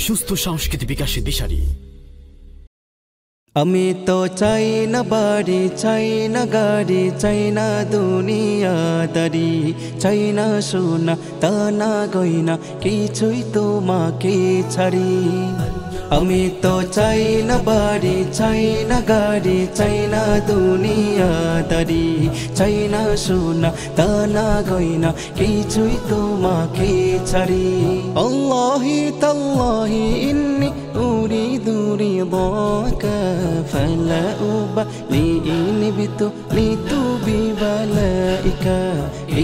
সুস্থ সংস্কৃতি বিকাশের দিশারি। আমি তো চাই না বাড়ি, চাই না গাড়ি, চাই না দুনিয়াদারি, চাই না সোনা দানা গয়না, কিছুই তোমাকে ছাড়ি। আমি তো চাই না বাড়ি, চাই না গাড়ি, চাই না দুনিয়াদারি, চাই না সোনা দানা গয়না, কিছুই তোমাকে ছাড়ি। আল্লাহি তাল্লাহি ইন্নী উরিদু রিদাকা فلا أبالي إن ابتليت ببلائك.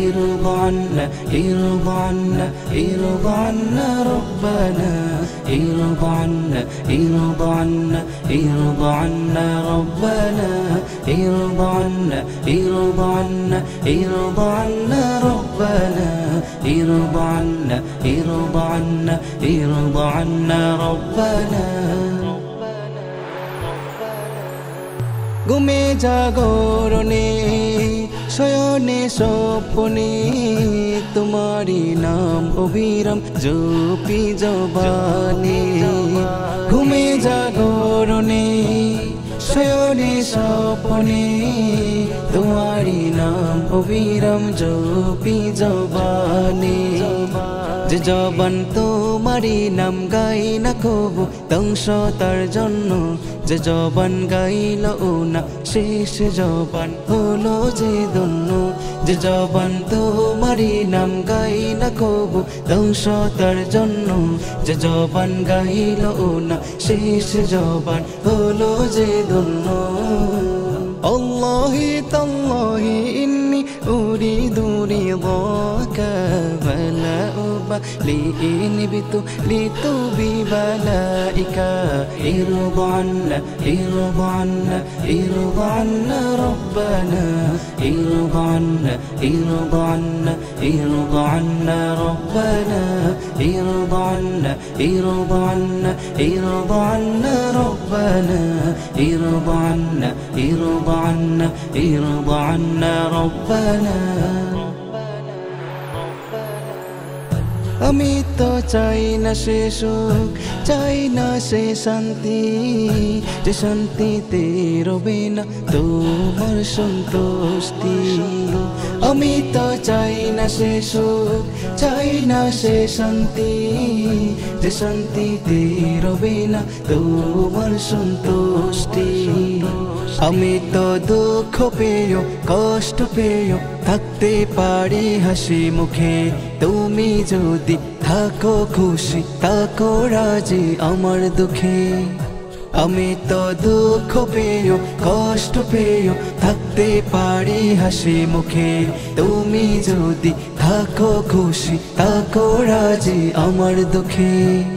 ارض عنا ارض عنا ارض عنا ربنا، ارض عنا ارض عنا ارض عنا ربنا، ارض عنا ارض عنا ارض عنا ربنا، ارض عنا ارض عنا ارض عنا ربنا। ঘুমে জাগরণে শয়নে স্বপ্নে তোমারি নাম অবিরাম জপি জবানে। ঘুমে জাগরণে শয়নে স্বপ্নে তোমারি নাম অবিরাম জপি জবানে। যে জবান তোমারি নাম গাই না কবু ধ্বংস তার জন্য, যে জবান গাইল না শেষ জবান হলো যে ধন্য। যে জবান তোমারি নাম গাই না কবু ধ্বংস তার জন্য, যে জবান গাইল না শেষ জবান হলো যে ধন্য। আল্লাহি তাল্লাহি ইন্নী উরিদু রিদাকা ফালা উবালি ইন বিতুলিতু বিবালাইকা। ارض عنا ارض عنا ارض عنا ربنا، ارض عنا ارض عنا ارض عنا ربنا، ارض عنا ارض عنا ارض عنا ربنا، ارض عنا ارض عنا ارض عنا ربنا। আমি তো চাই না সে সুখ, চাই না সে শান্তি, যে শান্তিতে রবে না তোমার সন্তুষ্টি। আমি তো চাই না সে সুখ, চাই না সে শান্তি, যে শান্তিতে রবে না তোমার সন্তুষ্টি। আমি তো দুঃখ পেয়েও কষ্ট পেয়েও থাকতে পারি হাসি মুখে, তুমি যদি থাকো খুশি থাকো রাজি আমার দুঃখে। আমি তো দুঃখ পেয়েও কষ্ট পেয়েও থাকতে পারি হাসি মুখে, তুমি যদি থাকো খুশি থাকো রাজি আমার দুঃখে।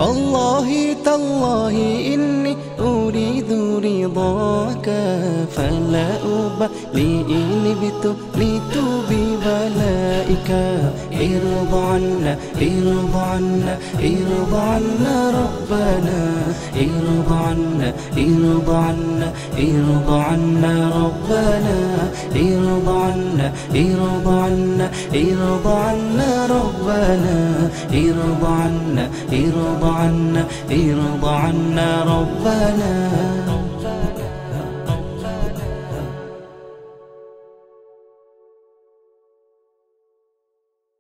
আল্লাহি তাল্লাহি ইন্নী উরিদু রিদাকা ফালা উবালি ইন বিতুলিতু বিবালাইকা। ارض عنا ارض عنا ارض عنا ربنا، ارض عنا ارض عنا ارض عنا ربنا، ارض عنا ارض عنا ارض عنا ربنا، ارض عنا ارض عنا ارض عنا ربنا।